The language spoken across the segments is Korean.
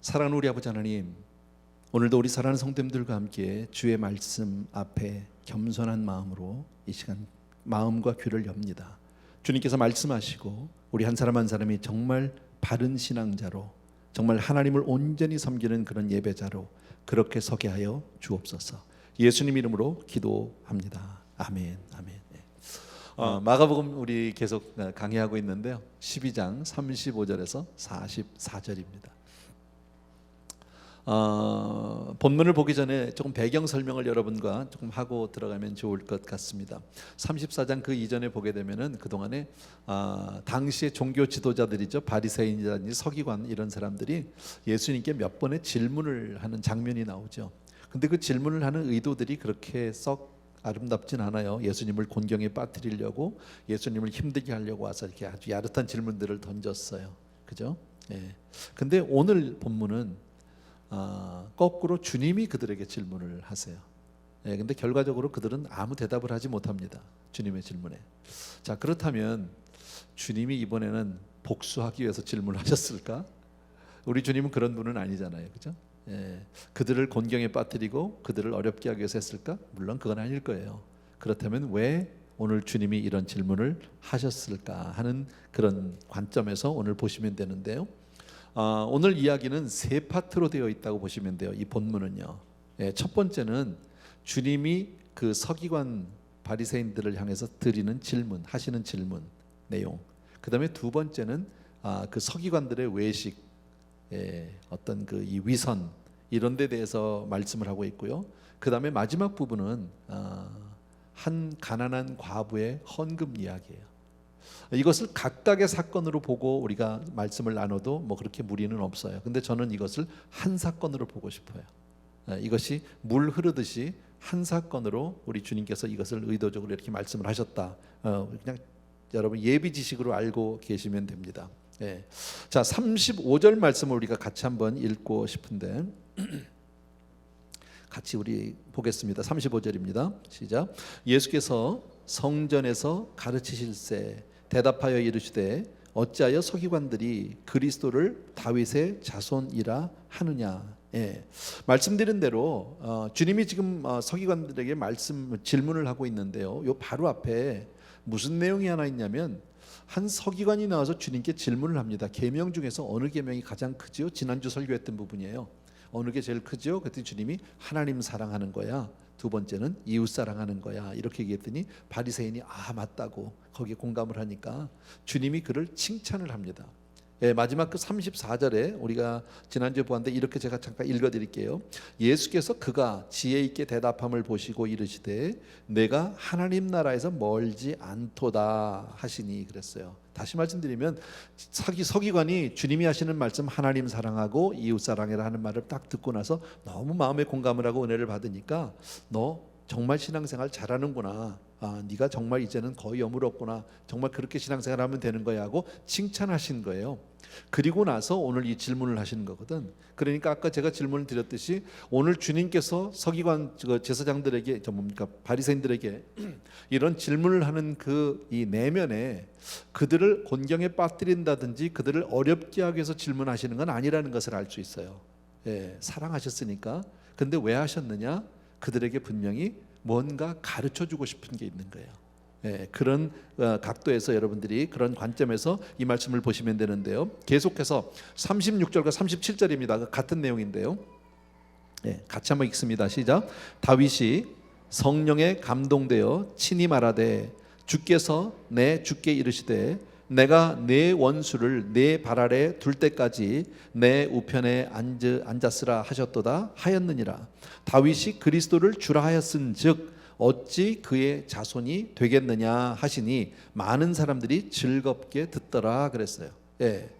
사랑하는 우리 아버지 하나님, 오늘도 우리 사랑하는 성도님들과 함께 주의 말씀 앞에 겸손한 마음으로 이 시간 마음과 귀를 엽니다. 주님께서 말씀하시고 우리 한 사람 한 사람이 정말 바른 신앙자로, 정말 하나님을 온전히 섬기는 그런 예배자로 그렇게 서게 하여 주옵소서. 예수님 이름으로 기도합니다. 아멘. 아멘. 마가복음 우리 계속 강의하고 있는데요, 12장 35절에서 44절입니다. 본문을 보기 전에 조금 배경 설명을 여러분과 조금 하고 들어가면 좋을 것 같습니다. 34장 그 이전에 보게 되면은 그동안에 당시의 종교 지도자들이죠, 바리새인이라든지 서기관 이런 사람들이 예수님께 몇 번의 질문을 하는 장면이 나오죠. 근데 그 질문을 하는 의도들이 그렇게 썩 아름답진 않아요. 예수님을 곤경에 빠뜨리려고, 예수님을 힘들게 하려고 와서 이렇게 아주 야릇한 질문들을 던졌어요. 그죠? 예. 근데 오늘 본문은 거꾸로 주님이 그들에게 질문을 하세요. 예, 근데 결과적으로 그들은 아무 대답을 하지 못합니다. 주님의 질문에. 자, 그렇다면 주님이 이번에는 복수하기 위해서 질문을 하셨을까? 우리 주님은 그런 분은 아니잖아요. 그죠? 예, 그들을 곤경에 빠뜨리고 그들을 어렵게 하기 위해서 했을까? 물론 그건 아닐 거예요. 그렇다면 왜 오늘 주님이 이런 질문을 하셨을까 하는 그런 관점에서 오늘 보시면 되는데요, 오늘 이야기는 세 파트로 되어 있다고 보시면 돼요. 이 본문은요, 예, 첫 번째는 주님이 그 서기관 바리새인들을 향해서 드리는 질문, 하시는 질문 내용. 그 다음에 두 번째는 그 서기관들의 외식, 어떤 그 이 위선 이런 데 대해서 말씀을 하고 있고요. 그 다음에 마지막 부분은 한 가난한 과부의 헌금 이야기예요. 이것을 각각의 사건으로 보고 우리가 말씀을 나눠도 뭐 그렇게 무리는 없어요. 근데 저는 이것을 한 사건으로 보고 싶어요. 이것이 물 흐르듯이 한 사건으로 우리 주님께서 이것을 의도적으로 이렇게 말씀을 하셨다. 그냥 여러분 예비 지식으로 알고 계시면 됩니다. 예. 자, 35절 말씀을 우리가 같이 한번 읽고 싶은데 같이 우리 보겠습니다. 35절입니다. 시작. 예수께서 성전에서 가르치실새 대답하여 이르시되 어찌하여 서기관들이 그리스도를 다윗의 자손이라 하느냐. 예. 말씀드린 대로 주님이 지금 서기관들에게 질문을 하고 있는데요, 요 바로 앞에 무슨 내용이 하나 있냐면 한 서기관이 나와서 주님께 질문을 합니다. 계명 중에서 어느 계명이 가장 크지요? 지난주 설교했던 부분이에요. 어느 게 제일 크죠? 그랬더니 주님이 하나님 사랑하는 거야, 두 번째는 이웃 사랑하는 거야, 이렇게 얘기했더니 바리새인이 맞다고 거기에 공감을 하니까 주님이 그를 칭찬을 합니다. 예, 마지막 그 34절에 우리가 지난주에 보았는데 이렇게 제가 잠깐 읽어드릴게요. 예수께서 그가 지혜 있게 대답함을 보시고 이르시되 내가 하나님 나라에서 멀지 않도다 하시니 그랬어요. 다시 말씀드리면 서기관이 주님이 하시는 말씀 하나님 사랑하고 이웃 사랑해라 하는 말을 딱 듣고 나서 너무 마음에 공감을 하고 은혜를 받으니까 너 정말 신앙생활 잘하는구나, 네가 정말 이제는 거의 여물었구나, 정말 그렇게 신앙생활하면 되는 거야 하고 칭찬하신 거예요. 그리고 나서 오늘 이 질문을 하시는 거거든. 그러니까 아까 제가 질문을 드렸듯이 오늘 주님께서 서기관 제사장들에게 바리새인들에게 이런 질문을 하는 그 이 내면에 그들을 곤경에 빠뜨린다든지 그들을 어렵게 하기 위해서 질문하시는 건 아니라는 것을 알 수 있어요. 예, 사랑하셨으니까. 근데 왜 하셨느냐? 그들에게 분명히 뭔가 가르쳐주고 싶은 게 있는 거예요. 예, 그런 각도에서 여러분들이 그런 관점에서 이 말씀을 보시면 되는데요, 계속해서 36절과 37절입니다. 같은 내용인데요, 예, 같이 한번 읽습니다. 시작. 다윗이 성령에 감동되어 친히 말하되 주께서 내 주께 이르시되 내가 내 원수를 내 발 아래 둘 때까지 내 우편에 앉았으라 하셨도다 하였느니라. 다윗이 그리스도를 주라 하였은즉 어찌 그의 자손이 되겠느냐 하시니 많은 사람들이 즐겁게 듣더라 그랬어요. 예.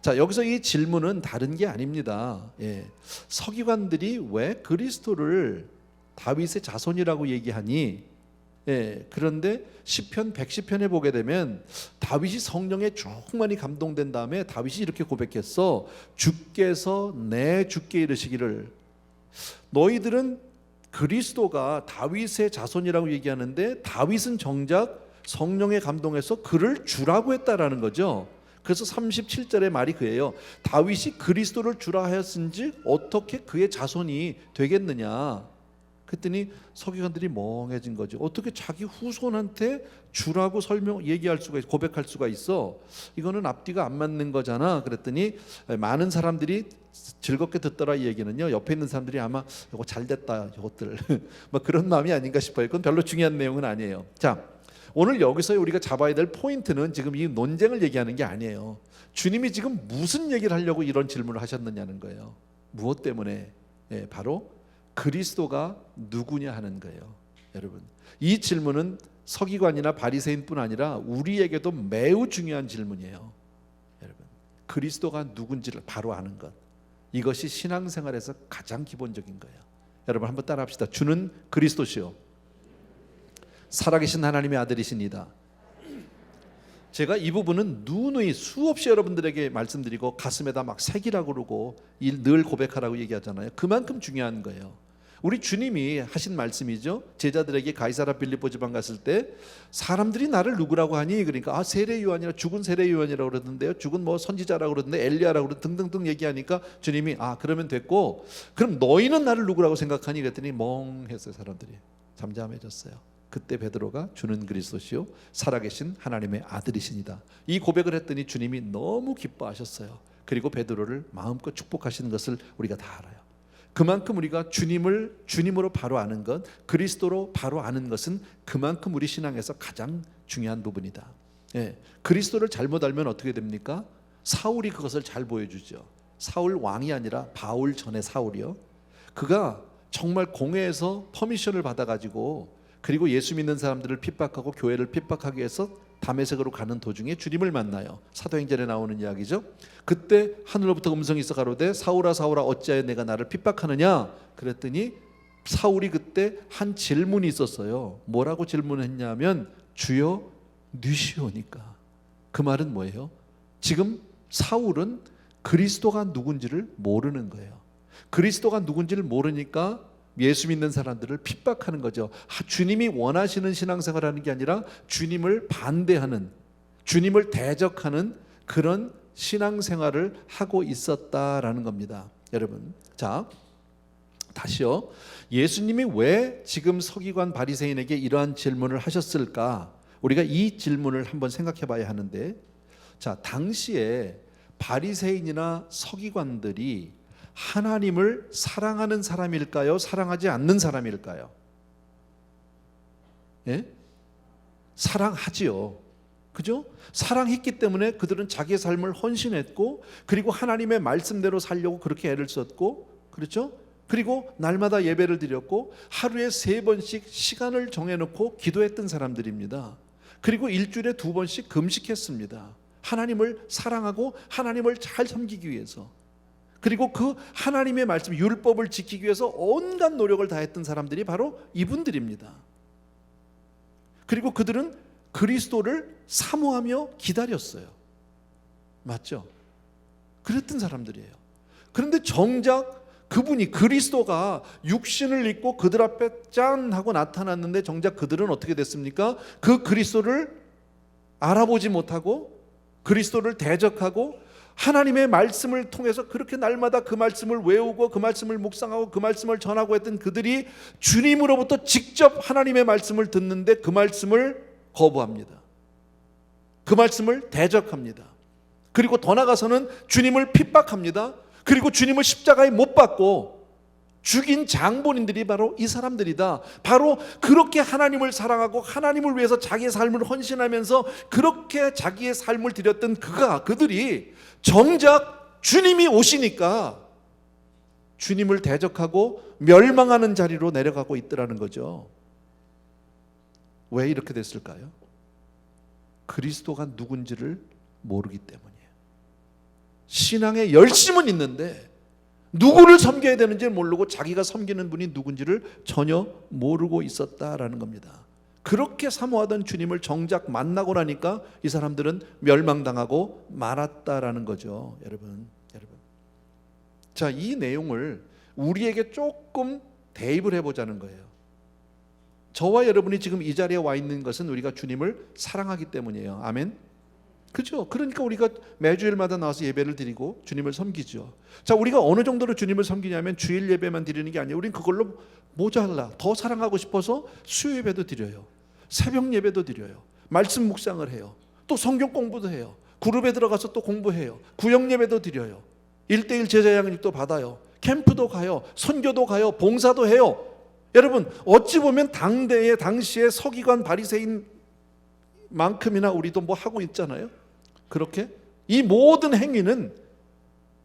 자, 여기서 이 질문은 다른 게 아닙니다. 예. 서기관들이 왜 그리스도를 다윗의 자손이라고 얘기하니? 예, 그런데 시편 110편에 보게 되면 다윗이 성령에 충만히 감동된 다음에 다윗이 이렇게 고백했어. 주께서 내 주께 이르시기를. 너희들은 그리스도가 다윗의 자손이라고 얘기하는데 다윗은 정작 성령에 감동해서 그를 주라고 했다라는 거죠. 그래서 37절의 말이 그예요. 다윗이 그리스도를 주라 하였은지 어떻게 그의 자손이 되겠느냐. 그랬더니 서기관들이 멍해진 거죠. 어떻게 자기 후손한테 주라고 얘기할 수가 있어, 고백할 수가 있어? 이거는 앞뒤가 안 맞는 거잖아. 그랬더니 많은 사람들이 즐겁게 듣더라. 이 얘기는요, 옆에 있는 사람들이 아마 이거 잘 됐다, 이것들 뭐 그런 마음이 아닌가 싶어요. 그건 별로 중요한 내용은 아니에요. 자, 오늘 여기서 우리가 잡아야 될 포인트는 지금 이 논쟁을 얘기하는 게 아니에요. 주님이 지금 무슨 얘기를 하려고 이런 질문을 하셨느냐는 거예요. 무엇 때문에? 바로 그리스도가 누구냐 하는 거예요. 여러분, 이 질문은 서기관이나 바리새인뿐 아니라 우리에게도 매우 중요한 질문이에요. 여러분, 그리스도가 누군지를 바로 아는 것, 이것이 신앙생활에서 가장 기본적인 거예요. 여러분, 한번 따라합시다. 주는 그리스도시요 살아계신 하나님의 아들이십니다. 제가 이 부분은 누누이 수없이 여러분들에게 말씀드리고 가슴에다 막 새기라고 그러고 늘 고백하라고 얘기하잖아요. 그만큼 중요한 거예요. 우리 주님이 하신 말씀이죠. 제자들에게 가이사랴 빌립보 지방 갔을 때 사람들이 나를 누구라고 하니? 그러니까 세례 요한이라, 죽은 세례 요한이라고 그러던데요, 죽은 뭐 선지자라고 그러던데, 엘리야라고 그러던데 등등등 얘기하니까 주님이 그러면 됐고, 그럼 너희는 나를 누구라고 생각하니? 그랬더니 멍했어요. 사람들이 잠잠해졌어요. 그때 베드로가 주는 그리스도시요 살아계신 하나님의 아들이시니다, 이 고백을 했더니 주님이 너무 기뻐하셨어요. 그리고 베드로를 마음껏 축복하시는 것을 우리가 다 알아요. 그만큼 우리가 주님을 주님으로 바로 아는 것, 그리스도로 바로 아는 것은 그만큼 우리 신앙에서 가장 중요한 부분이다. 그리스도를 잘못 알면 어떻게 됩니까? 사울이 그것을 잘 보여주죠. 사울 왕이 아니라 바울 전에 사울이요, 그가 정말 공회에서 퍼미션을 받아가지고, 그리고 예수 믿는 사람들을 핍박하고 교회를 핍박하기 위해서 다메섹으로 가는 도중에 주님을 만나요. 사도행전에 나오는 이야기죠. 그때 하늘로부터 음성이 있어 가로되 사울아 사울아 어찌하여 내가 나를 핍박하느냐. 그랬더니 사울이 그때 한 질문이 있었어요. 뭐라고 질문했냐면 주여 누시오니까. 그 말은 뭐예요? 지금 사울은 그리스도가 누군지를 모르는 거예요. 그리스도가 누군지를 모르니까 예수 믿는 사람들을 핍박하는 거죠. 주님이 원하시는 신앙생활하는 게 아니라 주님을 반대하는, 주님을 대적하는 그런 신앙생활을 하고 있었다라는 겁니다. 여러분, 자, 다시요. 예수님이 왜 지금 서기관 바리새인에게 이러한 질문을 하셨을까? 우리가 이 질문을 한번 생각해 봐야 하는데, 자, 당시에 바리새인이나 서기관들이 하나님을 사랑하는 사람일까요? 사랑하지 않는 사람일까요? 사랑하지요. 그죠? 사랑했기 때문에 그들은 자기의 삶을 헌신했고, 그리고 하나님의 말씀대로 살려고 그렇게 애를 썼고, 그렇죠? 그리고 날마다 예배를 드렸고, 하루에 3번씩 시간을 정해놓고 기도했던 사람들입니다. 그리고 일주일에 2번씩 금식했습니다. 하나님을 사랑하고 하나님을 잘 섬기기 위해서. 그리고 그 하나님의 말씀, 율법을 지키기 위해서 온갖 노력을 다했던 사람들이 바로 이분들입니다. 그리고 그들은 그리스도를 사모하며 기다렸어요. 맞죠? 그랬던 사람들이에요. 그런데 정작 그분이, 그리스도가 육신을 입고 그들 앞에 짠 하고 나타났는데, 정작 그들은 어떻게 됐습니까? 그 그리스도를 알아보지 못하고 그리스도를 대적하고 하나님의 말씀을 통해서 그렇게 날마다 그 말씀을 외우고 그 말씀을 묵상하고 그 말씀을 전하고 했던 그들이 주님으로부터 직접 하나님의 말씀을 듣는데 그 말씀을 거부합니다. 그 말씀을 대적합니다. 그리고 더 나아가서는 주님을 핍박합니다. 그리고 주님을 십자가에 못 박고 죽인 장본인들이 바로 이 사람들이다. 바로 그렇게 하나님을 사랑하고 하나님을 위해서 자기의 삶을 헌신하면서 그렇게 자기의 삶을 드렸던 그들이 정작 주님이 오시니까 주님을 대적하고 멸망하는 자리로 내려가고 있더라는 거죠. 왜 이렇게 됐을까요? 그리스도가 누군지를 모르기 때문이에요. 신앙의 열심은 있는데 누구를 섬겨야 되는지 모르고 자기가 섬기는 분이 누군지를 전혀 모르고 있었다라는 겁니다. 그렇게 사모하던 주님을 정작 만나고 나니까 이 사람들은 멸망당하고 말았다라는 거죠. 여러분. 자, 이 내용을 우리에게 조금 대입을 해보자는 거예요. 저와 여러분이 지금 이 자리에 와 있는 것은 우리가 주님을 사랑하기 때문이에요. 아멘. 그죠? 그러니까 우리가 매주일마다 나와서 예배를 드리고 주님을 섬기죠. 자, 우리가 어느 정도로 주님을 섬기냐면 주일 예배만 드리는 게 아니에요. 우린 그걸로 모자라. 더 사랑하고 싶어서 수요 예배도 드려요. 새벽 예배도 드려요. 말씀 묵상을 해요. 또 성경 공부도 해요. 그룹에 들어가서 또 공부해요. 구역 예배도 드려요. 1:1 제자 양육도 받아요. 캠프도 가요. 선교도 가요. 봉사도 해요. 여러분, 어찌 보면 당시에 서기관 바리새인 만큼이나 우리도 뭐 하고 있잖아요. 그렇게 이 모든 행위는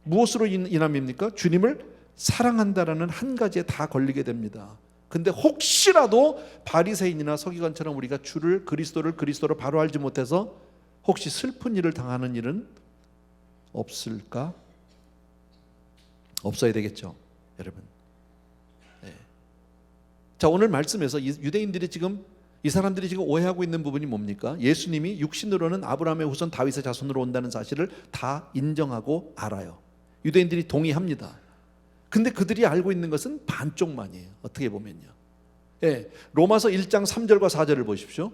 무엇으로 인함입니까? 주님을 사랑한다라는 한 가지에 다 걸리게 됩니다. 근데 혹시라도 바리새인이나 서기관처럼 우리가 주를 그리스도를 바로 알지 못해서 혹시 슬픈 일을 당하는 일은 없을까? 없어야 되겠죠, 여러분. 네. 자, 오늘 말씀에서 유대인들이 지금 이 사람들이 지금 오해하고 있는 부분이 뭡니까? 예수님이 육신으로는 아브라함의 후손 다윗의 자손으로 온다는 사실을 다 인정하고 알아요. 유대인들이 동의합니다. 근데 그들이 알고 있는 것은 반쪽만이에요. 어떻게 보면요. 예, 로마서 1장 3절과 4절을 보십시오.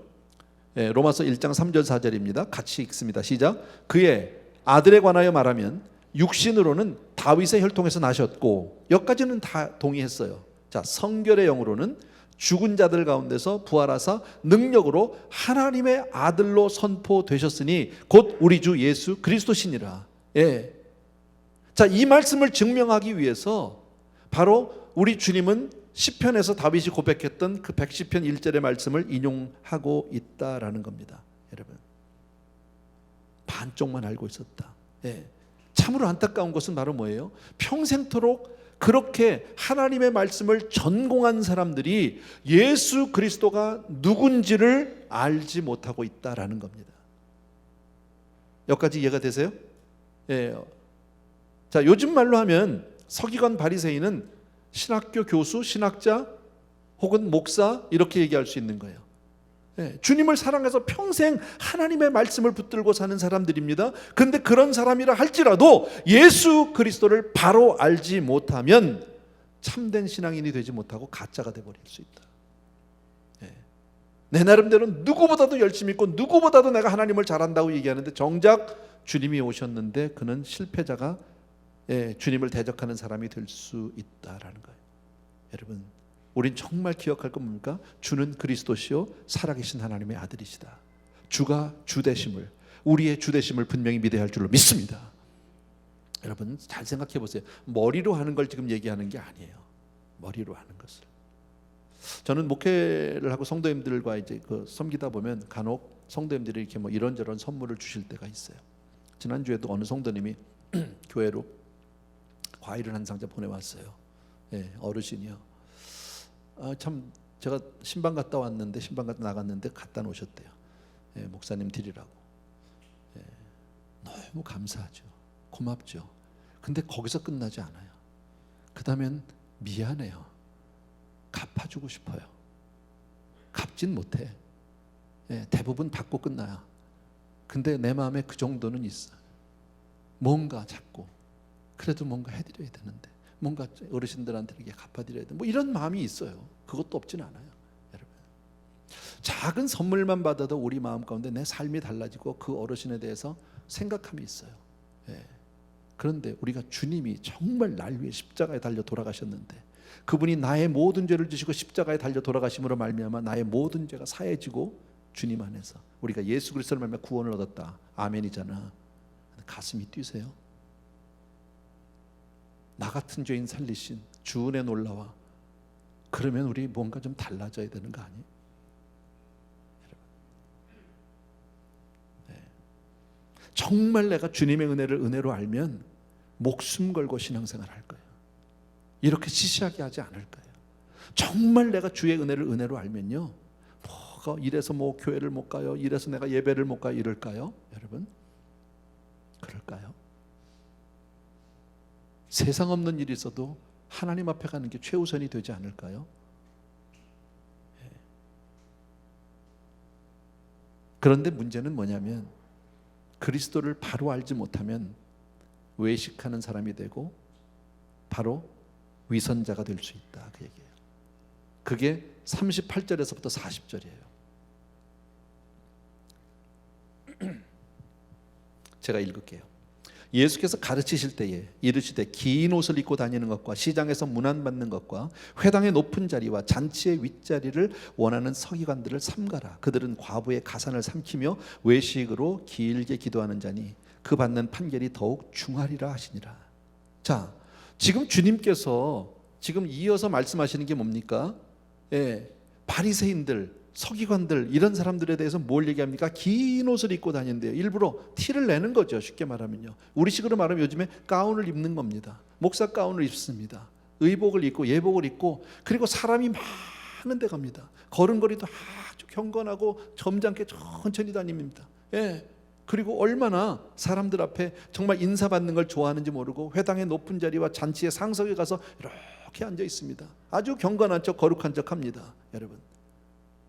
예, 로마서 1장 3절 4절입니다. 같이 읽습니다. 시작. 그의 아들에 관하여 말하면 육신으로는 다윗의 혈통에서 나셨고, 여기까지는 다 동의했어요. 자, 성결의 영으로는 죽은 자들 가운데서 부활하사 능력으로 하나님의 아들로 선포되셨으니 곧 우리 주 예수 그리스도시니라. 예. 자, 이 말씀을 증명하기 위해서 바로 우리 주님은 시편에서 다윗이 고백했던 그 110편 1절의 말씀을 인용하고 있다라는 겁니다. 여러분, 반쪽만 알고 있었다. 예. 참으로 안타까운 것은 바로 뭐예요? 평생토록 그렇게 하나님의 말씀을 전공한 사람들이 예수 그리스도가 누군지를 알지 못하고 있다라는 겁니다. 여기까지 이해가 되세요? 예. 자, 요즘 말로 하면 서기관 바리새인은 신학교 교수, 신학자 혹은 목사 이렇게 얘기할 수 있는 거예요. 예, 주님을 사랑해서 평생 하나님의 말씀을 붙들고 사는 사람들입니다. 그런데 그런 사람이라 할지라도 예수 그리스도를 바로 알지 못하면 참된 신앙인이 되지 못하고 가짜가 되어버릴 수 있다. 예, 내 나름대로 누구보다도 열심히 있고 누구보다도 내가 하나님을 잘한다고 얘기하는데 정작 주님이 오셨는데 그는 실패자가, 예, 주님을 대적하는 사람이 될 수 있다라는 거예요. 여러분, 우린 정말 기억할 건 뭡니까? 주는 그리스도시요 살아계신 하나님의 아들이시다. 주가 주되심을, 우리의 주되심을 분명히 믿어야 할 줄로 믿습니다. 여러분, 잘 생각해 보세요. 머리로 하는 걸 지금 얘기하는 게 아니에요. 머리로 하는 것을. 저는 목회를 하고 성도님들과 이제 그 섬기다 보면 간혹 성도님들이 이렇게 뭐 이런저런 선물을 주실 때가 있어요. 지난주에도 어느 성도님이 교회로 과일을 한 상자 보내왔어요. 예, 어르신이요. 참 제가 신방 갔다 왔는데, 신방 갔다 나갔는데 갖다 놓으셨대요. 예, 목사님 드리라고. 예, 너무 감사하죠. 고맙죠. 근데 거기서 끝나지 않아요. 그 다음엔 미안해요. 갚아주고 싶어요. 갚진 못해. 예, 대부분 받고 끝나요. 근데 내 마음에 그 정도는 있어. 뭔가 자꾸 그래도 뭔가 해드려야 되는데, 뭔가 어르신들한테 이렇게 갚아드려야 돼. 뭐 이런 마음이 있어요. 그것도 없진 않아요. 여러분, 작은 선물만 받아도 우리 마음 가운데 내 삶이 달라지고 그 어르신에 대해서 생각함이 있어요. 예. 그런데 우리가 주님이 정말 날 위해 십자가에 달려 돌아가셨는데, 그분이 나의 모든 죄를 지시고 십자가에 달려 돌아가심으로 말미암아 나의 모든 죄가 사해지고 주님 안에서 우리가 예수 그리스도를 말미암아 구원을 얻었다. 아멘이잖아. 가슴이 뛰세요. 나 같은 죄인 살리신 주 은혜 놀라와. 그러면 우리 뭔가 좀 달라져야 되는 거 아니에요? 네. 정말 내가 주님의 은혜를 은혜로 알면 목숨 걸고 신앙생활 할 거예요. 이렇게 시시하게 하지 않을 거예요. 정말 내가 주의 은혜를 은혜로 알면요, 뭐가 이래서 뭐 교회를 못 가요, 이래서 내가 예배를 못 가요, 이럴까요? 여러분, 그럴까요? 세상 없는 일이 있어도 하나님 앞에 가는 게 최우선이 되지 않을까요? 그런데 문제는 뭐냐면 그리스도를 바로 알지 못하면 외식하는 사람이 되고 바로 위선자가 될 수 있다, 그 얘기예요. 그게 38절에서부터 40절이에요. 제가 읽을게요. 예수께서 가르치실 때에 이르시되 긴 옷을 입고 다니는 것과 시장에서 문안받는 것과 회당의 높은 자리와 잔치의 윗자리를 원하는 서기관들을 삼가라. 그들은 과부의 가산을 삼키며 외식으로 길게 기도하는 자니 그 받는 판결이 더욱 중하리라 하시니라. 자, 지금 주님께서 지금 이어서 말씀하시는 게 뭡니까? 바리새인들, 서기관들 이런 사람들에 대해서 뭘 얘기합니까? 긴 옷을 입고 다닌대요. 일부러 티를 내는 거죠. 쉽게 말하면요. 우리식으로 말하면 요즘에 가운을 입는 겁니다. 목사 가운을 입습니다. 의복을 입고 예복을 입고 그리고 사람이 많은 데 갑니다. 걸음걸이도 아주 경건하고 점잖게 천천히 다닙니다. 그리고 얼마나 사람들 앞에 정말 인사받는 걸 좋아하는지 모르고 회당의 높은 자리와 잔치의 상석에 가서 이렇게 앉아 있습니다. 아주 경건한 척 거룩한 척 합니다. 여러분,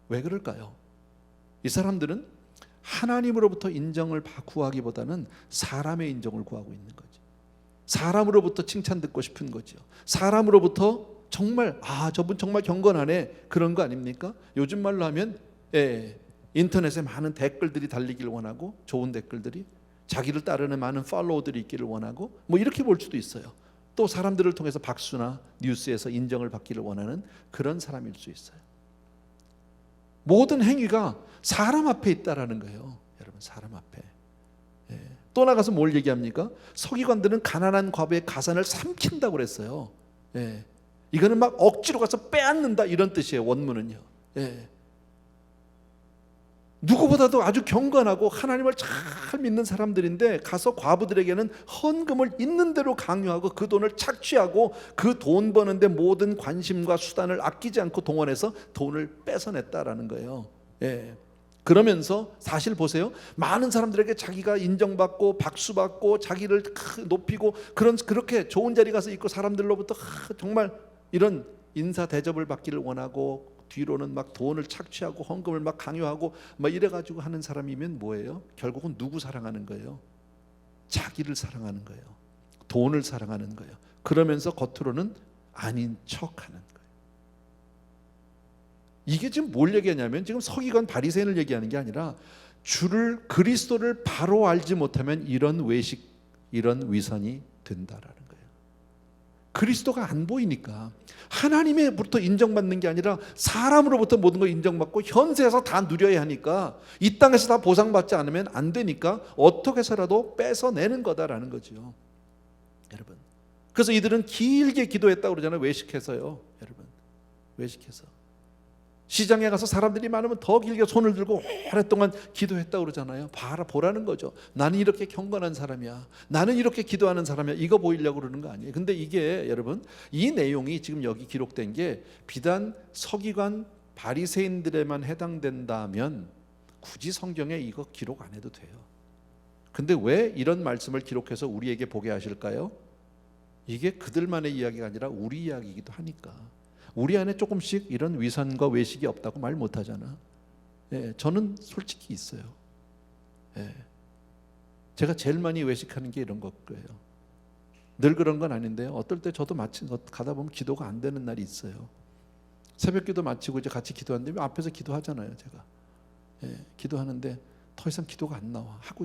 왜 그럴까요? 이 사람들은 하나님으로부터 인정을 구하기보다는 사람의 인정을 구하고 있는 거죠. 사람으로부터 칭찬 듣고 싶은 거죠. 사람으로부터 정말 저분 정말 경건하네 그런 거 아닙니까? 요즘 말로 하면 인터넷에 많은 댓글들이 달리길 원하고 좋은 댓글들이 자기를 따르는 많은 팔로워들이 있기를 원하고 뭐 이렇게 볼 수도 있어요. 또 사람들을 통해서 박수나 뉴스에서 인정을 받기를 원하는 그런 사람일 수 있어요. 모든 행위가 사람 앞에 있다라는 거예요. 여러분, 사람 앞에. 또 나가서 뭘 얘기합니까? 서기관들은 가난한 과부의 가산을 삼킨다고 그랬어요. 이거는 막 억지로 가서 빼앗는다 이런 뜻이에요. 원문은요. 누구보다도 아주 경건하고 하나님을 잘 믿는 사람들인데 가서 과부들에게는 헌금을 있는 대로 강요하고 그 돈을 착취하고 그 돈 버는데 모든 관심과 수단을 아끼지 않고 동원해서 돈을 뺏어냈다라는 거예요. 그러면서 사실 보세요. 많은 사람들에게 자기가 인정받고 박수받고 자기를 높이고 그렇게 좋은 자리 가서 있고 사람들로부터 정말 이런 인사 대접을 받기를 원하고 뒤로는 막 돈을 착취하고 헌금을 막 강요하고 막 이래가지고 하는 사람이면 뭐예요? 결국은 누구 사랑하는 거예요? 자기를 사랑하는 거예요. 돈을 사랑하는 거예요. 그러면서 겉으로는 아닌 척하는 거예요. 이게 지금 뭘 얘기하냐면 지금 서기관 바리새인을 얘기하는 게 아니라 그리스도를 바로 알지 못하면 이런 외식, 이런 위선이 된다라는 거예요. 그리스도가 안 보이니까 하나님으로부터 인정받는 게 아니라 사람으로부터 모든 걸 인정받고 현세에서 다 누려야 하니까 이 땅에서 다 보상받지 않으면 안 되니까 어떻게 해서라도 뺏어내는 거다라는 거죠. 여러분, 그래서 이들은 길게 기도했다고 그러잖아요. 외식해서요. 여러분, 외식해서 시장에 가서 사람들이 많으면 더 길게 손을 들고 오랫동안 기도했다고 그러잖아요. 보라는 거죠. 나는 이렇게 경건한 사람이야. 나는 이렇게 기도하는 사람이야. 이거 보이려고 그러는 거 아니에요. 근데 이게 여러분, 이 내용이 지금 여기 기록된 게 비단 서기관 바리새인들에만 해당된다면 굳이 성경에 이거 기록 안 해도 돼요. 근데 왜 이런 말씀을 기록해서 우리에게 보게 하실까요? 이게 그들만의 이야기가 아니라 우리 이야기이기도 하니까. 우리 안에 조금씩 이런 위선과 외식이 없다고 말 못하잖아. 저는 솔직히 있어요. 제가 제일 많이 외식하는 게 이런 거예요. 늘 그런 건 아닌데요. 어떨 때 저도 마치 가다 보면 기도가 안 되는 날이 있어요. 새벽기도 마치고 이제 같이 기도하는데 앞에서 기도하잖아요. 제가 기도하는데 더 이상 기도가 안 나와. 하고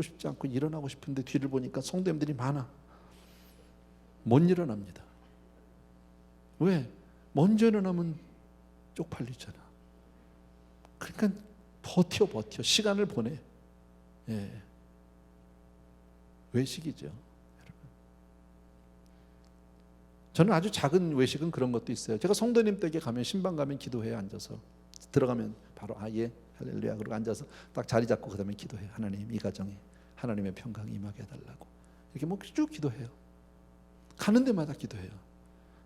싶지 않고 일어나고 싶은데 뒤를 보니까 성도님들이 많아. 못 일어납니다. 왜? 먼저 일어나면 쪽팔리잖아. 그러니까 버텨 시간을 보내. 외식이죠, 여러분. 저는 아주 작은 외식은 그런 것도 있어요. 제가 성도님 댁에 가면 신방 가면 기도해요. 앉아서 들어가면 바로 할렐루야 그러고 앉아서 딱 자리 잡고 그다음에 기도해요. 하나님, 이 가정에 하나님의 평강이 임하게 해달라고 이렇게 뭐 쭉 기도해요. 가는 데마다 기도해요.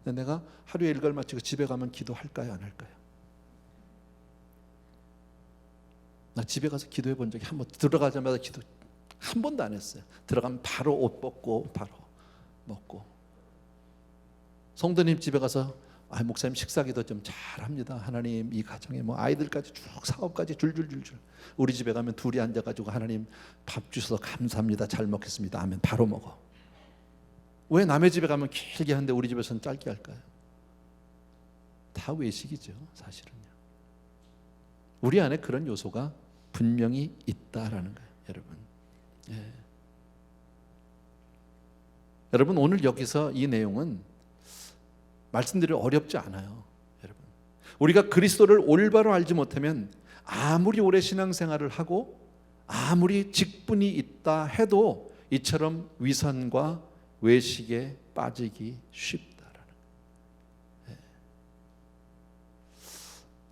내가 하루에 일과를 마치고 집에 가면 기도할까요, 안 할까요? 나 집에 가서 기도해 본 적이 한 번, 들어가자마자 기도 한 번도 안 했어요. 들어가면 바로 옷 벗고 바로 먹고. 성도님 집에 가서 목사님 식사기도 좀 잘합니다. 하나님, 이 가정에 뭐 아이들까지 쭉 사업까지 줄줄줄줄. 우리 집에 가면 둘이 앉아가지고 하나님 밥 주셔서 감사합니다. 잘 먹겠습니다. 아멘. 바로 먹어. 왜 남의 집에 가면 길게 하는데 우리 집에서는 짧게 할까요? 다 외식이죠, 사실은요. 우리 안에 그런 요소가 분명히 있다라는 거예요, 여러분. 여러분 오늘 여기서 이 내용은 말씀드리기 어렵지 않아요. 여러분 우리가 그리스도를 올바로 알지 못하면 아무리 오래 신앙생활을 하고 아무리 직분이 있다 해도 이처럼 위선과 외식에 빠지기 쉽다라는 거예요.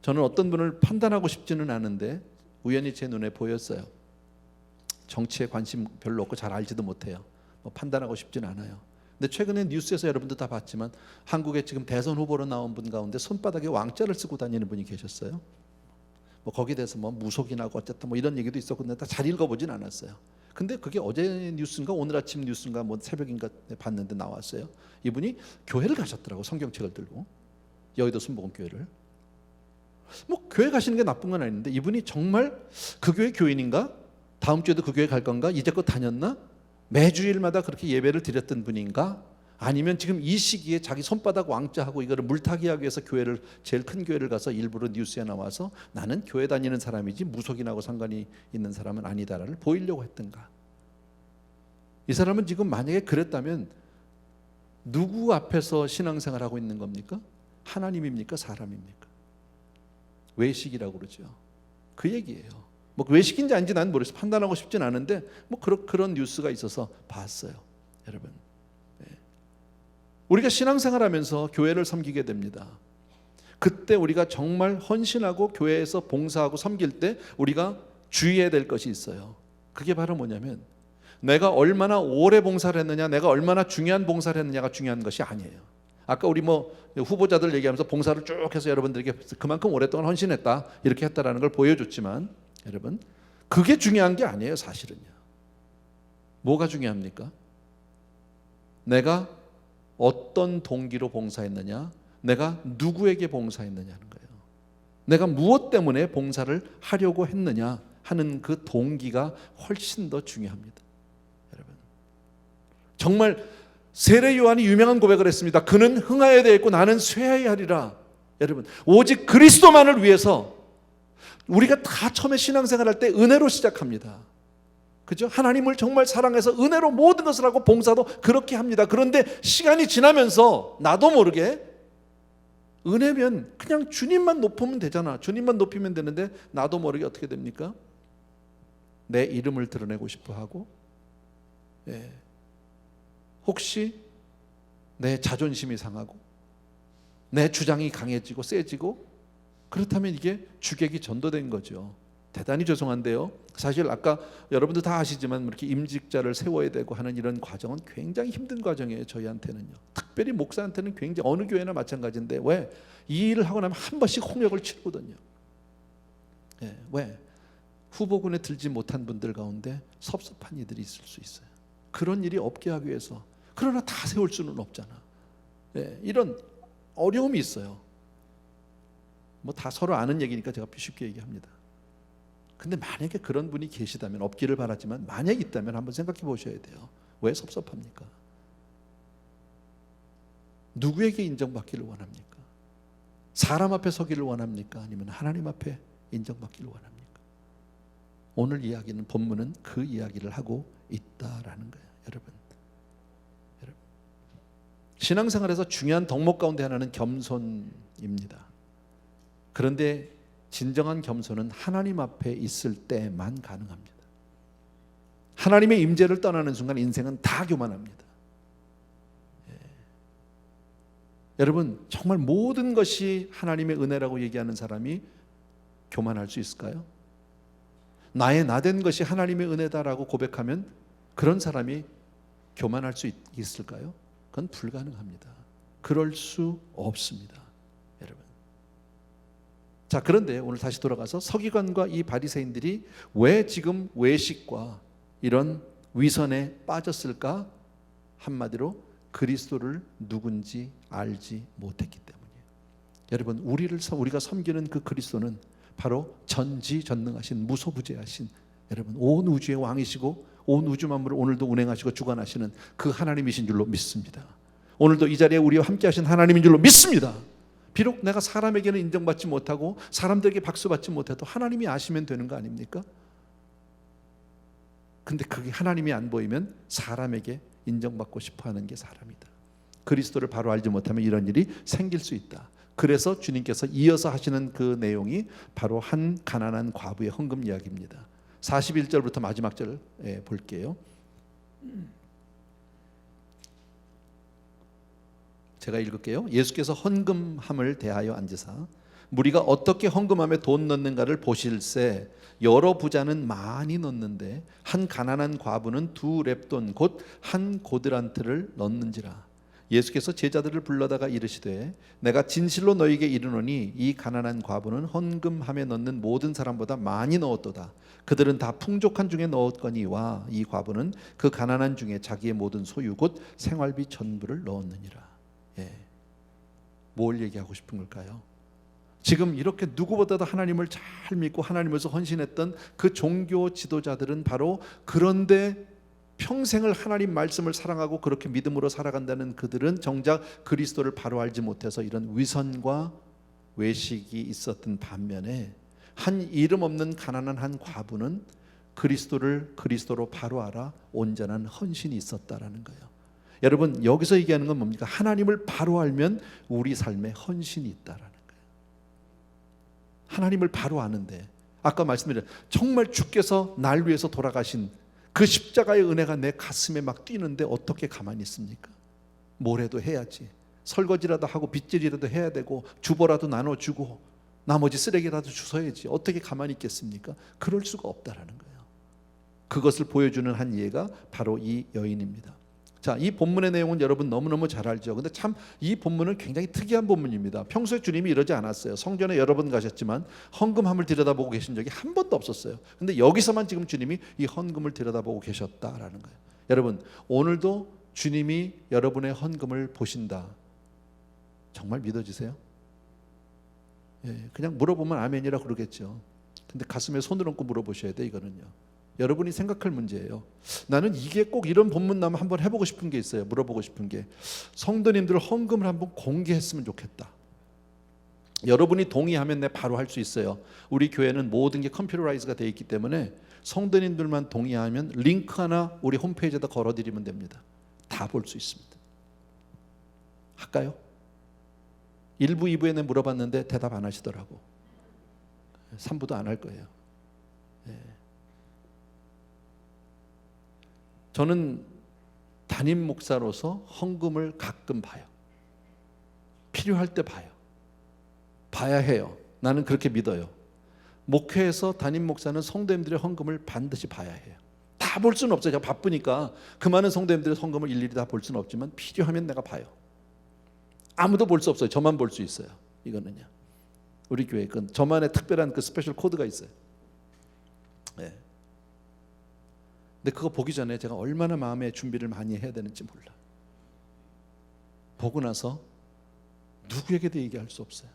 저는 어떤 분을 판단하고 싶지는 않은데 우연히 제 눈에 보였어요. 정치에 관심 별로 없고 잘 알지도 못해요. 판단하고 싶진 않아요. 근데 최근에 뉴스에서 여러분도 다 봤지만 한국에 지금 대선 후보로 나온 분 가운데 손바닥에 왕자를 쓰고 다니는 분이 계셨어요. 거기에 대해서 무속인하고 어쨌든 이런 얘기도 있었고 근데 다 잘 읽어보진 않았어요. 근데 그게 어제 뉴스인가 오늘 아침 뉴스인가 새벽인가 봤는데 나왔어요. 이분이 교회를 가셨더라고. 성경책을 들고 여의도 순복음교회를. 교회 가시는 게 나쁜 건 아닌데 이분이 정말 그 교회 교인인가? 다음 주에도 그 교회 갈 건가? 이제껏 다녔나? 매주일마다 그렇게 예배를 드렸던 분인가? 아니면 지금 이 시기에 자기 손바닥 왕자하고 이거를 물타기 하기 위해서 교회를 제일 큰 교회를 가서 일부러 뉴스에 나와서 나는 교회 다니는 사람이지 무속인하고 상관이 있는 사람은 아니다를 보이려고 했던가? 이 사람은 지금 만약에 그랬다면 누구 앞에서 신앙생활하고 있는 겁니까? 하나님입니까? 사람입니까? 외식이라고 그러죠. 그 얘기예요. 외식인지 아닌지 난 모르겠어요. 판단하고 싶진 않은데 그런 뉴스가 있어서 봤어요. 여러분 우리가 신앙생활하면서 교회를 섬기게 됩니다. 그때 우리가 정말 헌신하고 교회에서 봉사하고 섬길 때 우리가 주의해야 될 것이 있어요. 그게 바로 뭐냐면 내가 얼마나 오래 봉사를 했느냐, 내가 얼마나 중요한 봉사를 했느냐가 중요한 것이 아니에요. 아까 우리 후보자들 얘기하면서 봉사를 쭉 해서 여러분들에게 그만큼 오랫동안 헌신했다 이렇게 했다라는 걸 보여줬지만 여러분 그게 중요한 게 아니에요. 사실은요. 뭐가 중요합니까? 내가 어떤 동기로 봉사했느냐, 내가 누구에게 봉사했느냐는 거예요. 내가 무엇 때문에 봉사를 하려고 했느냐 하는 그 동기가 훨씬 더 중요합니다. 여러분 정말 세례 요한이 유명한 고백을 했습니다. 그는 흥하여야 되겠고 나는 쇠하여야 하리라. 여러분 오직 그리스도만을 위해서 우리가 다 처음에 신앙생활할 때 은혜로 시작합니다. 그죠? 하나님을 정말 사랑해서 은혜로 모든 것을 하고 봉사도 그렇게 합니다. 그런데 시간이 지나면서 나도 모르게 은혜면 그냥 주님만 높으면 되잖아. 주님만 높이면 되는데 나도 모르게 어떻게 됩니까? 내 이름을 드러내고 싶어 하고 혹시 내 자존심이 상하고 내 주장이 강해지고 세지고 그렇다면 이게 주객이 전도된 거죠. 대단히 죄송한데요. 사실 아까 여러분들 다 아시지만 이렇게 임직자를 세워야 되고 하는 이런 과정은 굉장히 힘든 과정이에요. 저희한테는요. 특별히 목사한테는 굉장히 어느 교회나 마찬가지인데 왜? 이 일을 하고 나면 한 번씩 홍역을 치르거든요. 왜? 후보군에 들지 못한 분들 가운데 섭섭한 이들이 있을 수 있어요. 그런 일이 없게 하기 위해서. 그러나 다 세울 수는 없잖아. 이런 어려움이 있어요. 다 서로 아는 얘기니까 제가 쉽게 얘기합니다. 근데 만약에 그런 분이 계시다면 없기를 바라지만 만약에 있다면 한번 생각해 보셔야 돼요. 왜 섭섭합니까? 누구에게 인정받기를 원합니까? 사람 앞에 서기를 원합니까? 아니면 하나님 앞에 인정받기를 원합니까? 오늘 이야기는 본문은 그 이야기를 하고 있다라는 거예요. 여러분 신앙생활에서 중요한 덕목 가운데 하나는 겸손입니다. 그런데 진정한 겸손은 하나님 앞에 있을 때만 가능합니다. 하나님의 임재를 떠나는 순간 인생은 다 교만합니다. 여러분 정말 모든 것이 하나님의 은혜라고 얘기하는 사람이 교만할 수 있을까요? 나의 나된 것이 하나님의 은혜다라고 고백하면 그런 사람이 교만할 수 있을까요? 그건 불가능합니다. 그럴 수 없습니다. 여러분 자 그런데 오늘 다시 돌아가서 서기관과 이 바리새인들이 왜 지금 외식과 이런 위선에 빠졌을까? 한마디로 그리스도를 누군지 알지 못했기 때문이에요. 여러분 우리가 섬기는 그 그리스도는 바로 전지전능하신 무소부재하신 여러분 온 우주의 왕이시고 온 우주 만물을 오늘도 운행하시고 주관하시는 그 하나님이신 줄로 믿습니다. 오늘도 이 자리에 우리와 함께 하신 하나님인 줄로 믿습니다. 비록 내가 사람에게는 인정받지 못하고 사람들에게 박수받지 못해도 하나님이 아시면 되는 거 아닙니까? 근데 그게 하나님이 안 보이면 사람에게 인정받고 싶어하는 게 사람이다. 그리스도를 바로 알지 못하면 이런 일이 생길 수 있다. 그래서 주님께서 이어서 하시는 그 내용이 바로 한 가난한 과부의 헌금 이야기입니다. 41절부터 마지막 절 볼게요. 제가 읽을게요. 예수께서 헌금함을 대하여 앉으사 무리가 어떻게 헌금함에 돈 넣는가를 보실새 여러 부자는 많이 넣는데 한 가난한 과부는 2렙돈 곧 한 고드란트를 넣는지라. 예수께서 제자들을 불러다가 이르시되 내가 진실로 너희에게 이르노니 이 가난한 과부는 헌금함에 넣는 모든 사람보다 많이 넣었도다. 그들은 다 풍족한 중에 넣었거니와 이 과부는 그 가난한 중에 자기의 모든 소유 곧 생활비 전부를 넣었느니라. 뭘 얘기하고 싶은 걸까요? 지금 이렇게 누구보다도 하나님을 잘 믿고 하나님에서 헌신했던 그 종교 지도자들은 바로 그런데 평생을 하나님 말씀을 사랑하고 그렇게 믿음으로 살아간다는 그들은 정작 그리스도를 바로 알지 못해서 이런 위선과 외식이 있었던 반면에 한 이름 없는 가난한 한 과부는 그리스도를 그리스도로 바로 알아 온전한 헌신이 있었다라는 거예요. 여러분 여기서 얘기하는 건 뭡니까? 하나님을 바로 알면 우리 삶에 헌신이 있다라는 거예요. 하나님을 바로 아는데 아까 말씀드린 정말 주께서 날 위해서 돌아가신 그 십자가의 은혜가 내 가슴에 막 뛰는데 어떻게 가만히 있습니까? 뭐라도 해야지. 설거지라도 하고 빗질이라도 해야 되고 주보라도 나눠주고 나머지 쓰레기라도 주워야지. 어떻게 가만히 있겠습니까? 그럴 수가 없다라는 거예요. 그것을 보여주는 한 예가 바로 이 여인입니다. 자, 이 본문의 내용은 여러분 너무너무 잘 알죠. 근데 참 이 본문은 굉장히 특이한 본문입니다. 평소에 주님이 이러지 않았어요. 성전에 여러 번 가셨지만 헌금함을 들여다보고 계신 적이 한 번도 없었어요. 근데 여기서만 지금 주님이 이 헌금을 들여다보고 계셨다라는 거예요. 여러분 오늘도 주님이 여러분의 헌금을 보신다. 정말 믿어지세요? 그냥 물어보면 아멘이라 그러겠죠. 근데 가슴에 손을 얹고 물어보셔야 돼. 이거는요 여러분이 생각할 문제예요. 나는 이게 꼭 이런 본문 나면 한번 해보고 싶은 게 있어요. 물어보고 싶은 게 성도님들 헌금을 한번 공개했으면 좋겠다. 여러분이 동의하면 내가 바로 할 수 있어요. 우리 교회는 모든 게 컴퓨터라이즈가 되어 있기 때문에 성도님들만 동의하면 링크 하나 우리 홈페이지에다 걸어드리면 됩니다. 다 볼 수 있습니다. 할까요? 1부, 2부에는 물어봤는데 대답 안 하시더라고. 3부도 안 할 거예요. 저는 담임 목사로서 헌금을 가끔 봐요. 필요할 때 봐요. 봐야 해요. 나는 그렇게 믿어요. 목회에서 담임 목사는 성도님들의 헌금을 반드시 봐야 해요. 다 볼 수는 없어요. 제가 바쁘니까 그 많은 성도님들의 헌금을 일일이 다 볼 수는 없지만 필요하면 내가 봐요. 아무도 볼 수 없어요. 저만 볼 수 있어요. 이거는요. 우리 교회 그 저만의 특별한 그 스페셜 코드가 있어요. 네. 근데 그거 보기 전에 제가 얼마나 마음의 준비를 많이 해야 되는지 몰라. 보고 나서 누구에게도 얘기할 수 없어요.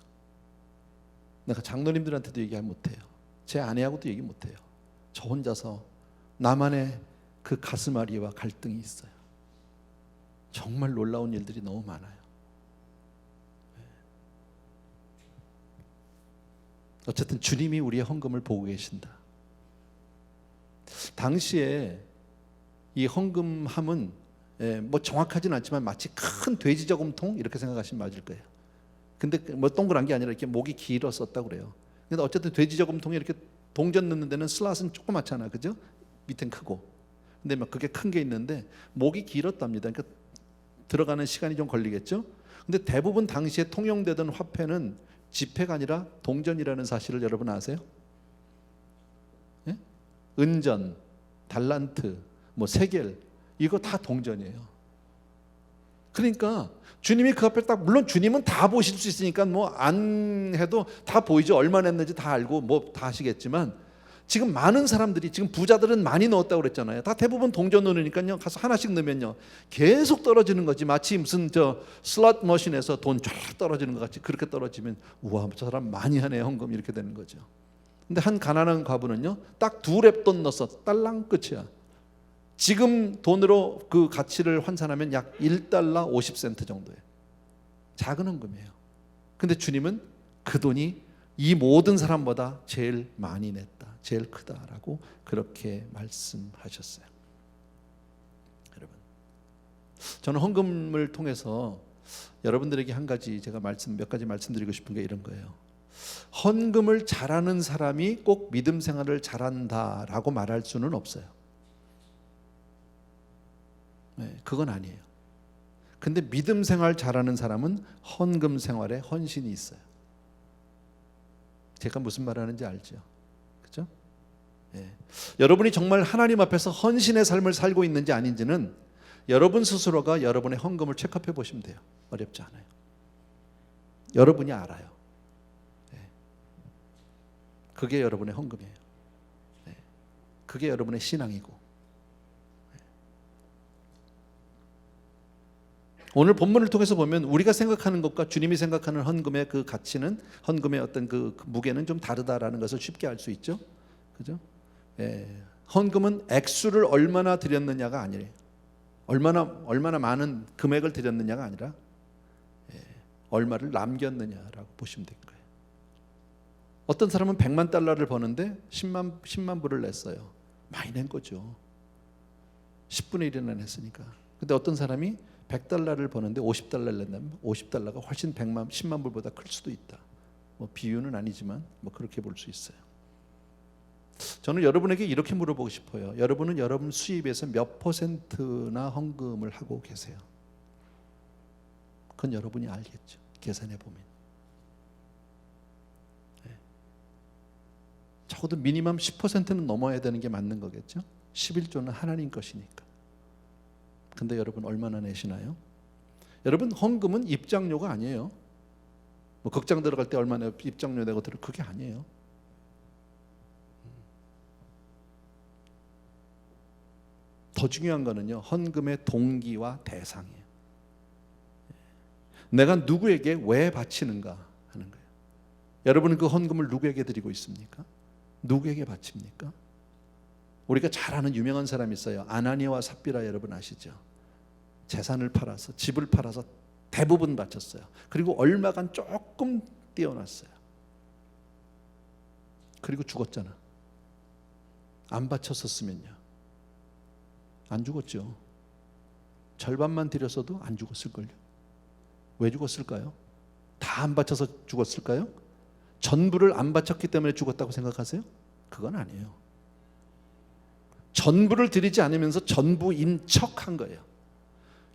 내가 장로님들한테도 얘기 못해요. 제 아내하고도 얘기 못해요. 저 혼자서 나만의 그 가슴앓이와 갈등이 있어요. 정말 놀라운 일들이 너무 많아요. 어쨌든 주님이 우리의 헌금을 보고 계신다. 당시에 이 헌금함은 뭐 정확하지는 않지만 마치 큰 돼지 저금통 이렇게 생각하시면 맞을 거예요. 근데 뭐 동그란 게 아니라 이렇게 목이 길었었다고 그래요. 근데 어쨌든 돼지 저금통에 이렇게 동전 넣는 데는 슬롯은 조그맣잖아, 그죠? 밑엔 크고. 근데 막 그게 큰 게 있는데 목이 길었답니다. 그러니까 들어가는 시간이 좀 걸리겠죠. 근데 대부분 당시에 통용되던 화폐는 지폐가 아니라 동전이라는 사실을 여러분 아세요? 은전, 달란트, 뭐 세겔 이거 다 동전이에요. 그러니까 주님이 그 앞에 딱 물론 주님은 다 보실 수 있으니까 뭐 안 해도 다 보이죠. 얼마 냈는지 다 알고 뭐 다 하시겠지만 지금 많은 사람들이 지금 부자들은 많이 넣었다고 그랬잖아요. 다 대부분 동전 넣으니까요. 가서 하나씩 넣으면요. 계속 떨어지는 거지. 마치 무슨 저 슬롯 머신에서 돈 쫙 떨어지는 것 같이 그렇게 떨어지면 우와 저 사람 많이 하네 헌금 이렇게 되는 거죠. 근데 한 가난한 과부는요 딱 2렙돈 넣었어. 딸랑 끝이야. 지금 돈으로 그 가치를 환산하면 약 1달러 50센트 정도예요. 작은 헌금이에요. 근데 주님은 그 돈이 이 모든 사람보다 제일 많이 냈다. 제일 크다라고 그렇게 말씀하셨어요. 여러분 저는 헌금을 통해서 여러분들에게 몇 가지 말씀드리고 싶은 게 이런 거예요. 헌금을 잘하는 사람이 꼭 믿음 생활을 잘한다라고 말할 수는 없어요. 네, 그건 아니에요. 근데 믿음 생활 잘하는 사람은 헌금 생활에 헌신이 있어요. 제가 무슨 말 하는지 알죠? 그죠? 예. 여러분이 정말 하나님 앞에서 헌신의 삶을 살고 있는지 아닌지는 여러분 스스로가 여러분의 헌금을 체크해 보시면 돼요. 어렵지 않아요. 여러분이 알아요. 예. 그게 여러분의 헌금이에요. 예. 그게 여러분의 신앙이고. 예. 오늘 본문을 통해서 보면 우리가 생각하는 것과 주님이 생각하는 헌금의 그 가치는, 헌금의 어떤 그 무게는 좀 다르다라는 것을 쉽게 알 수 있죠. 그죠? 예. 헌금은 액수를 얼마나 드렸느냐가 아니에요. 얼마나 많은 금액을 드렸느냐가 아니라 얼마를 남겼느냐라고 보시면 될 거예요. 어떤 사람은 100만 달러를 버는데 10만 불을 냈어요. 많이 낸 거죠. 10분의 1이나 냈으니까. 근데 어떤 사람이 100달러를 버는데 50달러를 낸다면 50달러가 훨씬 10만 불보다 클 수도 있다. 뭐 비유는 아니지만 뭐 그렇게 볼 수 있어요. 저는 여러분에게 이렇게 물어보고 싶어요. 여러분은 여러분 수입에서 몇 %나 헌금을 하고 계세요? 그건 여러분이 알겠죠. 계산해 보면. 네. 적어도 미니멈 10%는 넘어야 되는 게 맞는 거겠죠. 11조는 하나님 것이니까. 근데 여러분 얼마나 내시나요? 여러분 헌금은 입장료가 아니에요. 뭐 극장 들어갈 때 얼마나 입장료 내고 그게 아니에요. 더 중요한 거는요, 헌금의 동기와 대상이에요. 내가 누구에게 왜 바치는가 하는 거예요. 여러분은 그 헌금을 누구에게 드리고 있습니까? 누구에게 바칩니까? 우리가 잘 아는 유명한 사람이 있어요. 아나니아와 삽비라, 여러분 아시죠? 재산을 팔아서, 집을 팔아서 대부분 바쳤어요. 그리고 얼마간 조금 띄워놨어요. 그리고 죽었잖아. 안 바쳤었으면요, 안 죽었죠. 절반만 드렸어도 안 죽었을걸요. 왜 죽었을까요? 다 안 바쳐서 죽었을까요? 전부를 안 바쳤기 때문에 죽었다고 생각하세요? 그건 아니에요. 전부를 드리지 않으면서 전부인 척한 거예요.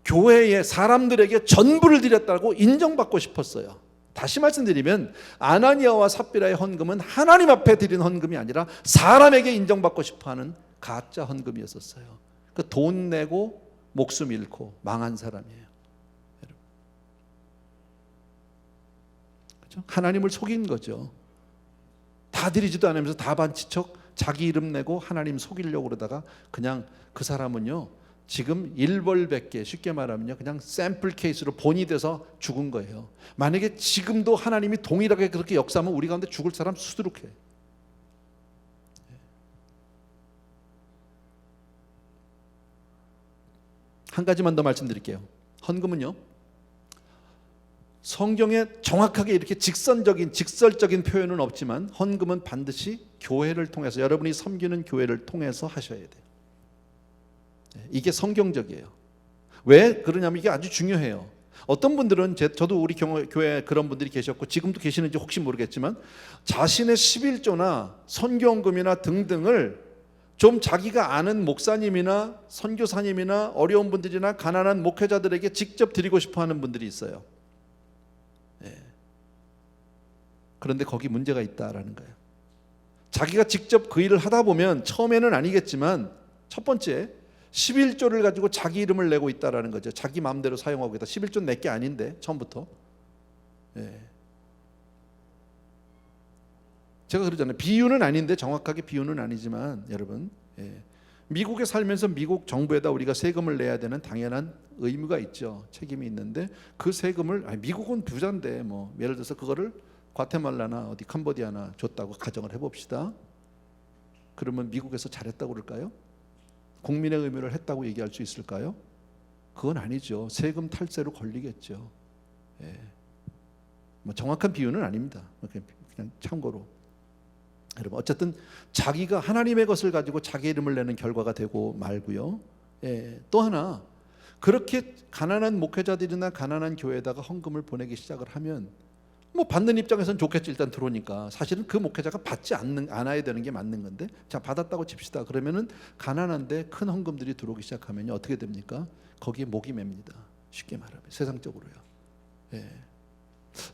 교회에 사람들에게 전부를 드렸다고 인정받고 싶었어요. 다시 말씀드리면 아나니아와 삽비라의 헌금은 하나님 앞에 드린 헌금이 아니라 사람에게 인정받고 싶어하는 가짜 헌금이었어요. 그 돈 내고 목숨 잃고 망한 사람이에요. 그렇죠? 하나님을 속인 거죠. 다 드리지도 않으면서 다 반치척 자기 이름 내고 하나님 속이려고 그러다가 그냥 그 사람은요, 지금 일벌백계, 쉽게 말하면요, 그냥 샘플 케이스로 본이 돼서 죽은 거예요. 만약에 지금도 하나님이 동일하게 그렇게 역사하면 우리 가운데 죽을 사람 수두룩해. 한 가지만 더 말씀드릴게요. 헌금은요, 성경에 정확하게 이렇게 직설적인 표현은 없지만 헌금은 반드시 교회를 통해서, 여러분이 섬기는 교회를 통해서 하셔야 돼요. 이게 성경적이에요. 왜 그러냐면 이게 아주 중요해요. 어떤 분들은 저도 우리 교회에 그런 분들이 계셨고 지금도 계시는지 혹시 모르겠지만 자신의 11조나 선교헌금이나 등등을 좀 자기가 아는 목사님이나 선교사님이나 어려운 분들이나 가난한 목회자들에게 직접 드리고 싶어하는 분들이 있어요. 그런데 거기 문제가 있다라는 거예요. 자기가 직접 그 일을 하다 보면 처음에는 아니겠지만 첫 번째 11조를 가지고 자기 이름을 내고 있다라는 거죠. 자기 마음대로 사용하고 있다. 11조 내 게 아닌데 처음부터. 제가 그러잖아요. 비유는 아닌데, 정확하게 비유는 아니지만 여러분, 미국에 살면서 미국 정부에다 우리가 세금을 내야 되는 당연한 의무가 있죠. 책임이 있는데 그 세금을, 미국은 부자인데 뭐 예를 들어서 그거를 과테말라나 어디 캄보디아나 줬다고 가정을 해봅시다. 그러면 미국에서 잘했다고 그럴까요? 국민의 의무를 했다고 얘기할 수 있을까요? 그건 아니죠. 세금 탈세로 걸리겠죠. 뭐 정확한 비유는 아닙니다. 그냥 참고로. 여러분, 어쨌든 자기가 하나님의 것을 가지고 자기 이름을 내는 결과가 되고 말고요. 또 하나, 그렇게 가난한 목회자들이나 가난한 교회에다가 헌금을 보내기 시작을 하면 뭐 받는 입장에서는 좋겠지. 일단 들어오니까. 사실은 그 목회자가 받지 않아야 되는 게 맞는 건데, 자 받았다고 칩시다. 그러면은 가난한데 큰 헌금들이 들어오기 시작하면 어떻게 됩니까? 거기에 목이 맵니다. 쉽게 말하면 세상적으로요. 예.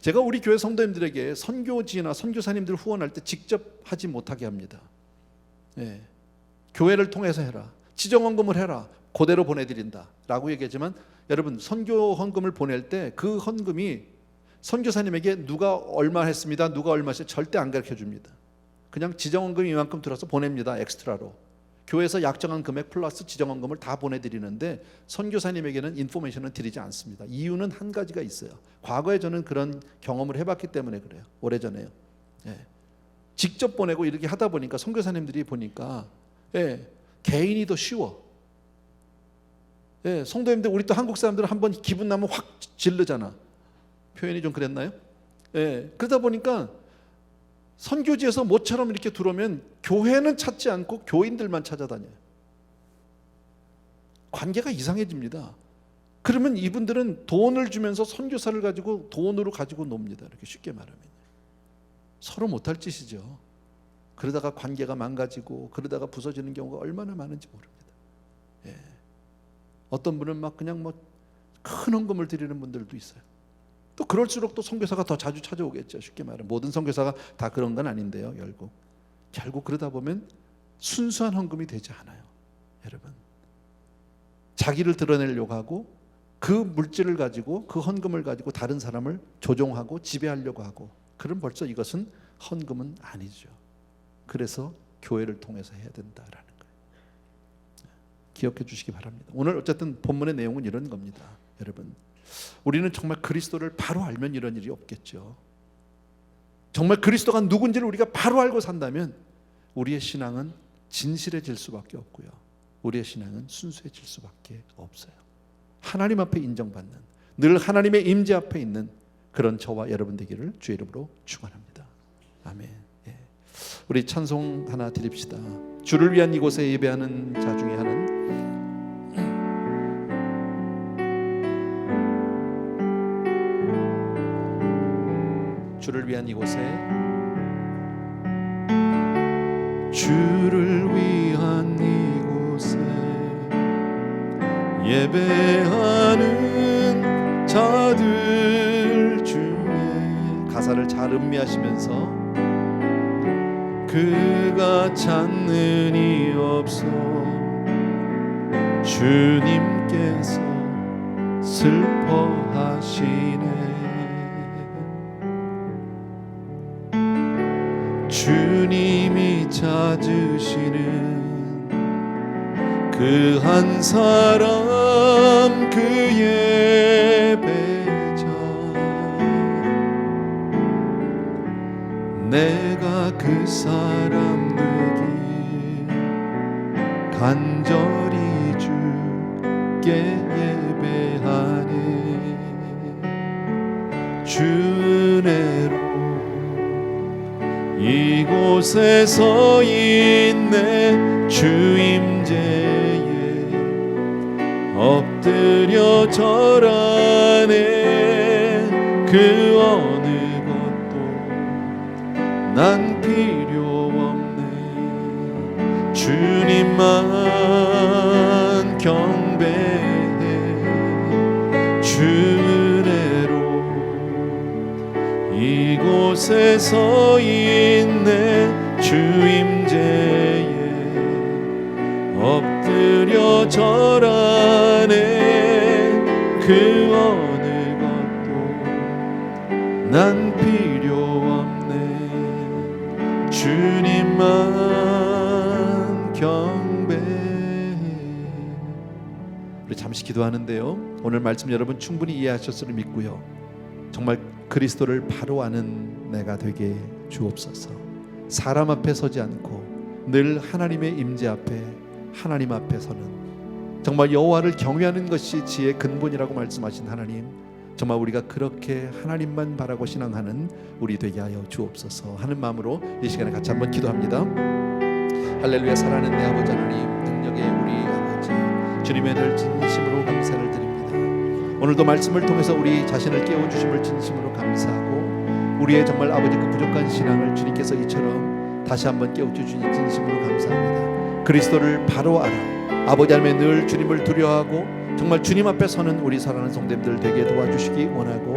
제가 우리 교회 성도님들에게 선교지나 선교사님들 후원할 때 직접 하지 못하게 합니다. 예. 교회를 통해서 해라, 지정헌금을 해라, 그대로 보내드린다 라고 얘기하지만, 여러분 선교 헌금을 보낼 때 그 헌금이 선교사님에게 누가 얼마 했습니다, 누가 얼마 했어요 절대 안 가르쳐 줍니다. 그냥 지정헌금이 이만큼 들어서 보냅니다. 엑스트라로 교회에서 약정한 금액 플러스 지정헌금을 다 보내드리는데, 선교사님에게는 인포메이션은 드리지 않습니다. 이유는 한 가지가 있어요. 과거에 저는 그런 경험을 해봤기 때문에 그래요. 오래전에요. 예. 직접 보내고 이렇게 하다 보니까 선교사님들이 보니까 예, 개인이 더 쉬워. 예, 성도님들, 우리 또 한국 사람들은 한번 기분 나면 확 질르잖아. 표현이 좀 그랬나요? 예, 그러다 보니까 선교지에서 모처럼 이렇게 들어오면 교회는 찾지 않고 교인들만 찾아다녀요. 관계가 이상해집니다. 그러면 이분들은 돈을 주면서 선교사를 가지고 돈으로 가지고 놉니다. 이렇게 쉽게 말하면 서로 못할 짓이죠. 그러다가 관계가 망가지고 그러다가 부서지는 경우가 얼마나 많은지 모릅니다. 예. 어떤 분은 막 그냥 뭐 큰 헌금을 드리는 분들도 있어요. 또 그럴수록 또 선교사가 더 자주 찾아오겠죠. 쉽게 말하면 모든 선교사가 다 그런 건 아닌데요. 결국 그러다 보면 순수한 헌금이 되지 않아요. 여러분, 자기를 드러내려고 하고 그 물질을 가지고, 그 헌금을 가지고 다른 사람을 조종하고 지배하려고 하고, 그럼 벌써 이것은 헌금은 아니죠. 그래서 교회를 통해서 해야 된다라는 거예요. 기억해 주시기 바랍니다. 오늘 어쨌든 본문의 내용은 이런 겁니다. 여러분, 우리는 정말 그리스도를 바로 알면 이런 일이 없겠죠. 정말 그리스도가 누군지를 우리가 바로 알고 산다면 우리의 신앙은 진실해질 수밖에 없고요, 우리의 신앙은 순수해질 수밖에 없어요. 하나님 앞에 인정받는, 늘 하나님의 임재 앞에 있는 그런 저와 여러분 되기를 주의 이름으로 축원합니다. 아멘. 예. 우리 찬송 하나 드립시다. 주를 위한 이곳에 예배하는 자 중에 하나는 주를 위한 이곳에, 주를 위한 이곳에 예배하는 자들 중에 가사를 잘 음미하시면서 그가 찾는 이 없어 주님께서 슬퍼하시네. 주님이 찾으시는 그 한 사람, 그 예배자, 내가 그 사람 되기 간절히 주께 예배하네. 주 은혜로 이곳에 서 있네. 주 임재에 엎드려 절하네. 그 어느 것도 난 필요 없네. 주님만 경배해. 주 은혜로 이곳에 서 있네. 주 임재에 엎드려 절하네. 그 어느 것도 난 필요 없네. 주님만 경배해. 우리 잠시 기도하는데요, 오늘 말씀 여러분 충분히 이해하셨으리 믿고요, 정말 그리스도를 바로 아는 내가 되게 주옵소서. 사람 앞에 서지 않고 늘 하나님의 임재 앞에, 하나님 앞에 서는, 정말 여호와를 경외하는 것이 지혜의 근본이라고 말씀하신 하나님, 정말 우리가 그렇게 하나님만 바라고 신앙하는 우리 되게 하여 주옵소서 하는 마음으로 이 시간에 같이 한번 기도합니다. 할렐루야. 사랑하는 내 아버지 하나님, 능력의 우리 아버지, 주님의 늘 진심으로 감사를 드립니다. 오늘도 말씀을 통해서 우리 자신을 깨워주심을 진심으로 감사하고 우리의 정말 아버지 그 부족한 신앙을 주님께서 이처럼 다시 한번 깨워주시니 진심으로 감사합니다. 그리스도를 바로 알아 아버지 하나님의 늘 주님을 두려워하고 정말 주님 앞에 서는 우리 사랑하는 성도님들 되게 도와주시기 원하고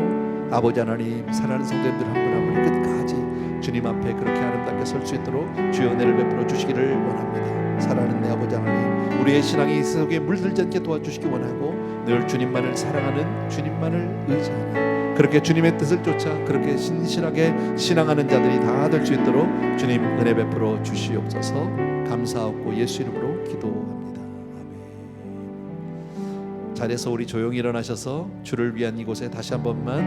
아버지 하나님 사랑하는 성도님들 한 분 한 분이 끝까지 주님 앞에 그렇게 아름답게 설 수 있도록 주의 은혜를 베풀어 주시기를 원합니다. 사랑하는 내 아버지 하나님 우리의 신앙이 이 속에 물들지 않게 도와주시기 원하고 늘 주님만을 사랑하는 주님만을 의지하는 그렇게 주님의 뜻을 쫓아 그렇게 신실하게 신앙하는 자들이 다 될 수 있도록 주님 은혜 베풀어 주시옵소서. 감사하고 예수 이름으로 기도합니다. 아멘. 자리에서 우리 조용히 일어나셔서 주를 위한 이곳에 다시 한 번만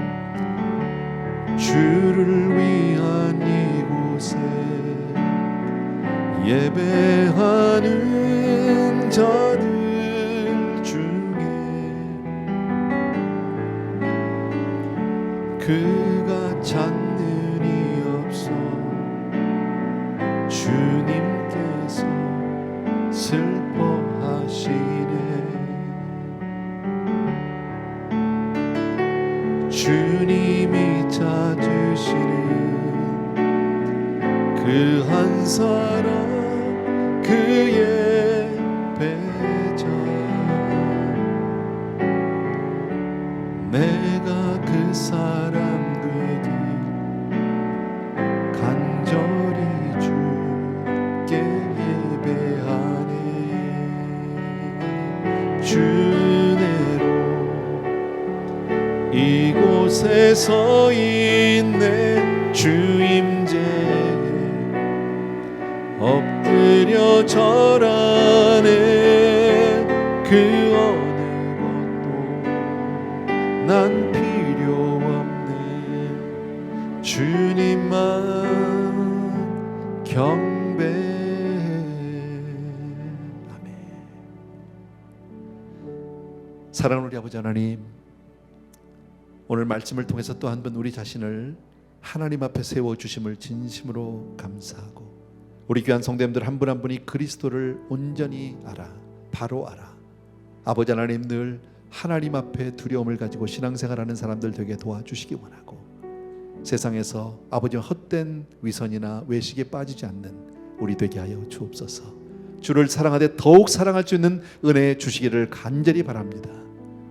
주를 위한 이곳에 예배하는 자들 중에 그가 찾는 이 없어 주님께서 슬퍼하시네. 주님이 찾으시는 그 한 사람 그의 배자 내가 그 사람 되길 간절히 주께 예배하네. 주 은혜로 이곳에 서 있네. 주 임재에 엎드려 절하네. 그 어느 것도 난 필요 없네. 주님만 경배해. 아멘. 사랑하는 우리 아버지 하나님 오늘 말씀을 통해서 또 한 번 우리 자신을 하나님 앞에 세워주심을 진심으로 감사하고 우리 귀한 성도님들 한 분 한 분이 그리스도를 온전히 알아 바로 알아 아버지 하나님 늘 하나님 앞에 두려움을 가지고 신앙생활하는 사람들 되게 도와주시기 원하고 세상에서 아버지와 헛된 위선이나 외식에 빠지지 않는 우리 되게 하여 주옵소서. 주를 사랑하되 더욱 사랑할 수 있는 은혜 주시기를 간절히 바랍니다.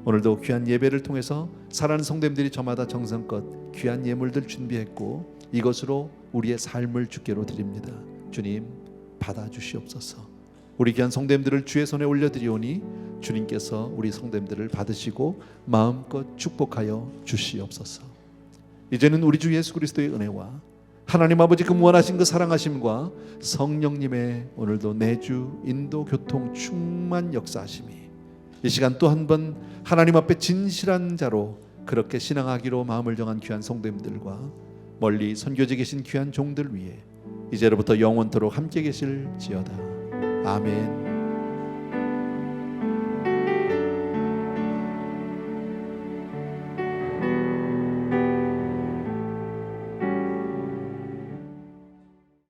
오늘도 귀한 예배를 통해서 사랑하는 성도님들이 저마다 정성껏 귀한 예물들 준비했고 이것으로 우리의 삶을 주께로 드립니다. 주님 받아주시옵소서. 우리 귀한 성도님들을 주의 손에 올려드리오니 주님께서 우리 성도님들을 받으시고 마음껏 축복하여 주시옵소서. 이제는 우리 주 예수 그리스도의 은혜와 하나님 아버지 그 무한하신 그 사랑하심과 성령님의 오늘도 내주 인도 교통 충만 역사하심이 이 시간 또 한 번 하나님 앞에 진실한 자로 그렇게 신앙하기로 마음을 정한 귀한 성도님들과 멀리 선교지에 계신 귀한 종들 위에 이제로부터 영원토록 함께 계실지어다. 아멘.